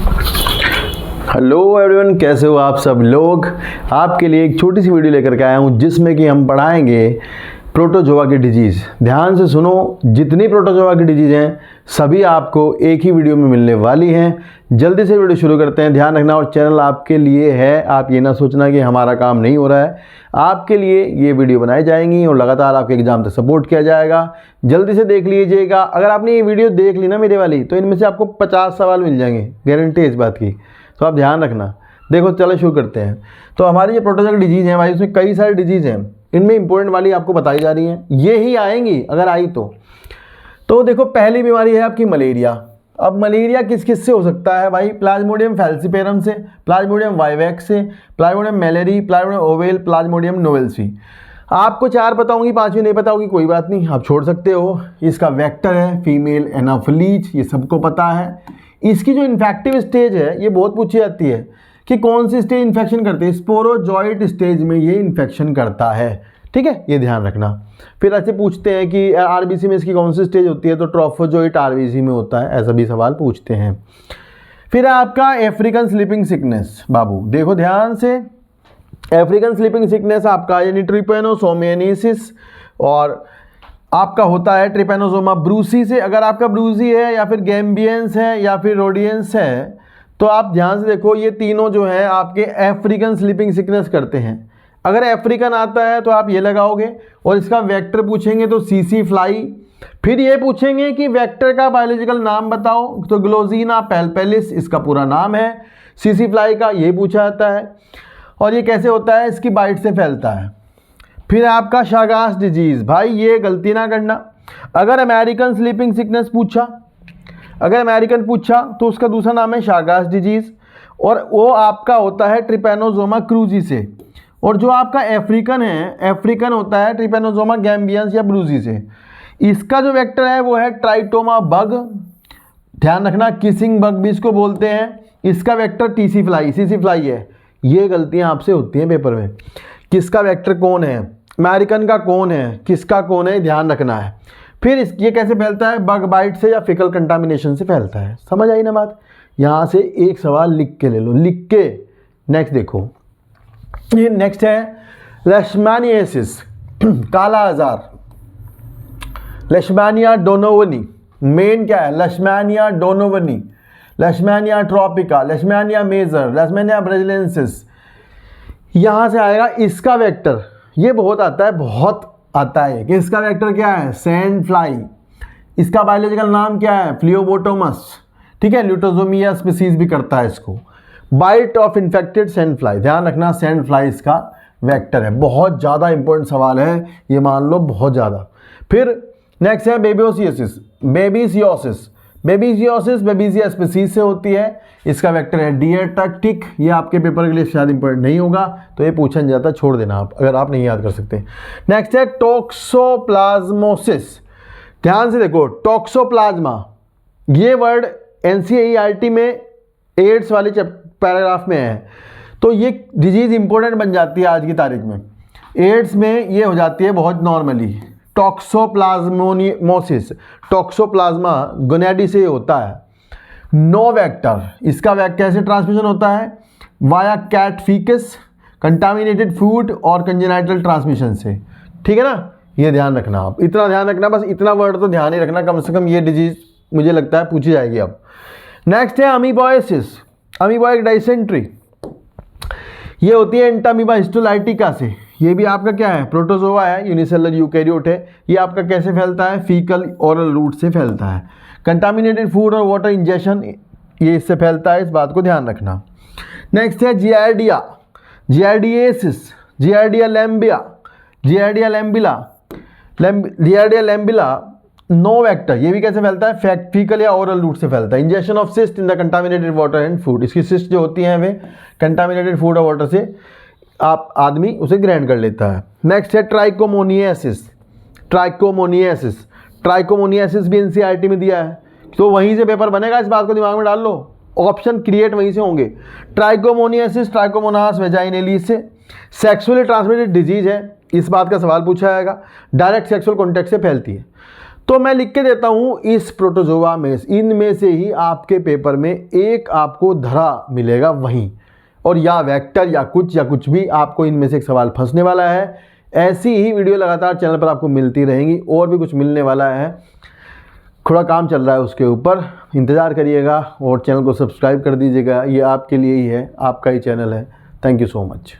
Hello everyone, कैसे हो आप सब लोग। आपके लिए एक छोटी सी वीडियो लेकर के आया हूँ जिसमें कि हम पढ़ाएंगे प्रोटोजोआ की डिजीज़। ध्यान से सुनो, जितनी प्रोटोजोआ की डिजीज़ हैं सभी आपको एक ही वीडियो में मिलने वाली हैं। जल्दी से वीडियो शुरू करते हैं। ध्यान रखना, और चैनल आपके लिए है, आप ये ना सोचना कि हमारा काम नहीं हो रहा है। आपके लिए ये वीडियो बनाई जाएंगी और लगातार आपके एग्जाम तक सपोर्ट किया जाएगा। जल्दी से देख लीजिएगा। अगर आपने ये वीडियो देख ली ना मेरे वाली, तो इनमें से आपको 50 सवाल मिल जाएंगे, गारंटी है इस बात की। तो आप ध्यान रखना। देखो चलो शुरू करते हैं। तो हमारी ये प्रोटोजोआ की डिजीज़ है भाई, उसमें कई सारी डिजीज़ हैं, इनमें इंपॉर्टेंट वाली आपको बताई जा रही हैं, ये ही आएंगी अगर आई तो देखो पहली बीमारी है आपकी मलेरिया। अब मलेरिया किस किस से हो सकता है भाई? प्लाज्मोडियम फैल्सिपेरम से, प्लाज्मोडियम वाइवैक्स से, प्लाज्मोडियम मैलेरी, प्लाज्मोडियम ओवेल, प्लाज्मोडियम नोवेल्सी। आपको 4 पता होंगी, 5वीं नहीं पता होगी, कोई बात नहीं, आप छोड़ सकते हो। इसका वेक्टर है फीमेल एनाफिलीज, ये सबको पता है। इसकी जो इन्फेक्टिव स्टेज है ये बहुत पूछी जाती है कि कौन सी स्टेज इन्फेक्शन करती है। स्पोरोजॉइट स्टेज में ये इन्फेक्शन करता है, ठीक है, ये ध्यान रखना। फिर ऐसे पूछते हैं कि आरबीसी में इसकी कौन सी स्टेज होती है, तो ट्रोफोजोइट आरबीसी में होता है, ऐसा भी सवाल पूछते हैं। फिर आपका अफ्रीकन स्लीपिंग सिकनेस। बाबू देखो ध्यान से, अफ्रीकन स्लीपिंग सिकनेस आपका यानी ट्रिपेनोसोमियासिस और आपका होता है ट्रिपेनोसोमा ब्रूसी से। अगर आपका ब्रूसी है या फिर गैम्बियंस है या फिर रोडियंस है, तो आप ध्यान से देखो, ये तीनों जो हैं आपके अफ्रीकन स्लीपिंग सिकनेस करते हैं। अगर अफ्रीकन आता है तो आप ये लगाओगे, और इसका वेक्टर पूछेंगे तो सीसी फ्लाई। फिर ये पूछेंगे कि वेक्टर का बायोलॉजिकल नाम बताओ, तो ग्लोजीना पैल्पेलिस इसका पूरा नाम है। सीसी फ्लाई का ये पूछा जाता है, और ये कैसे होता है, इसकी बाइट से फैलता है। फिर आपका शागास डिजीज़। भाई ये गलती ना करना, अगर अमेरिकन स्लीपिंग सिकनेस पूछा, अगर अमेरिकन पूछा तो उसका दूसरा नाम है शागास डिजीज़, और वो आपका होता है ट्रिपेनोसोमा क्रूजी से। और जो आपका अफ्रीकन है, अफ्रीकन होता है ट्रिपेनोसोमा गैम्बियंस या ब्रूजी से। इसका जो वेक्टर है वो है ट्राइटोमा बग, ध्यान रखना, किसिंग बग भी इसको बोलते हैं। इसका vector TC fly, CC fly है। ये गलतियां आपसे होती हैं पेपर में, किसका वेक्टर कौन है, अमेरिकन का कौन है, किसका कौन है, ध्यान रखना है। फिर ये कैसे फैलता है, बग बाइट से या फिकल कंटामिनेशन से फैलता है। समझ आई ना बात। यहाँ से एक सवाल लिख के ले लो, लिख के। नेक्स्ट देखो, ये नेक्स्ट है लेशमानियासिस, काला आजार, लेशमानिया डोनोवनी। मेन क्या है, लेशमानिया डोनोवनी, लेशमानिया ट्रॉपिका, लेशमानिया मेजर, लेशमानिया ब्राजिलियंसिस। यहाँ से आएगा इसका वेक्टर, ये बहुत आता है, बहुत आता है कि इसका वेक्टर क्या है, सैंड फ्लाई। इसका बायोलॉजिकल नाम क्या है, फ्लियोबोटोमस, ठीक है, ल्यूटोजोमिया स्पीसीज भी करता है इसको। Bite of infected sand fly, ध्यान रखना, सैंड फ्लाई इसका वेक्टर है। बहुत ज़्यादा इंपॉर्टेंट सवाल है ये, मान लो बहुत ज़्यादा। फिर नेक्स्ट है बेबियोसियोसिस, बेबीसियोसिस। बेबीसियोसिस बेबीसिया स्पीसीज से होती है, इसका वेक्टर है डिएटैक्टिक। ये आपके पेपर के लिए शायद इंपॉर्टेंट नहीं होगा, तो ये पूछा नहीं जाता, छोड़ देना आप अगर आप नहीं याद कर सकते। नेक्स्ट है टॉक्सोप्लाज्मोसिस। ध्यान से देखो, टॉक्सोप्लाज्मा ये वर्ड एनसीईआरटी में एड्स वाले पैराग्राफ में है, तो ये डिजीज़ इंपॉर्टेंट बन जाती है आज की तारीख में। एड्स में ये हो जाती है बहुत नॉर्मली, टॉक्सोप्लाज्मोसिस, टॉक्सोप्लाज्मा गोनैडी से होता है। नो वेक्टर, इसका कैसे ट्रांसमिशन होता है, via cat faeces, contaminated food और कंजेनाइटल ट्रांसमिशन से, ठीक है ना। ये ध्यान रखना, आप इतना ध्यान रखना, बस इतना वर्ड तो ध्यान ही रखना, कम से कम ये डिजीज़ मुझे लगता है पूछी जाएगी अब। नेक्स्ट है अमीबोइसिस, अमीबोइक डाइसेंट्री। ये होती है एंटामीबा हिस्टोलाइटिका से। ये भी आपका क्या है, प्रोटोजोआ है, यूनिसेलुलर यूकैरियोट है। ये आपका कैसे फैलता है, फीकल ओरल रूट से फैलता है। कंटामिनेटेड फूड और वाटर इंजेक्शन ये इससे फैलता है, इस बात को ध्यान रखना। नेक्स्ट है Giardia, giardiasis, Giardia lamblia, Giardia lamblia, Giardia lamblia no vector. ये भी कैसे फैलता है, फीकल या ओरल रूट से फैलता है। Injection of cyst in the contaminated water and food, इसकी सिस्ट जो होती हैं वे कंटामिनेटेड फूड और वाटर से आप आदमी उसे ग्रहण कर लेता है। नेक्स्ट है ट्राइकोमोनियासिस, ट्राइकोमोनियासिस, ट्राइकोमोनियासिस भी एनसीईआरटी में दिया है, तो वहीं से पेपर बनेगा, इस बात को दिमाग में डाल लो, ऑप्शन क्रिएट वहीं से होंगे। ट्राइकोमोनियासिस ट्राइकोमोनास वेजाइनलिस से सेक्सुअली ट्रांसमिटेड डिजीज है, इस बात का सवाल पूछा जाएगा, डायरेक्ट सेक्सुअल कॉन्टैक्ट से फैलती है। तो मैं लिख के देता हूँ इस प्रोटोजोआ में, इनमें से ही आपके पेपर में एक आपको धरा मिलेगा वहीं, और या वेक्टर या कुछ भी आपको इनमें से एक सवाल फंसने वाला है। ऐसी ही वीडियो लगातार चैनल पर आपको मिलती रहेंगी, और भी कुछ मिलने वाला है, थोड़ा काम चल रहा है उसके ऊपर, इंतज़ार करिएगा और चैनल को सब्सक्राइब कर दीजिएगा। ये आपके लिए ही है, आपका ही चैनल है। Thank you so much.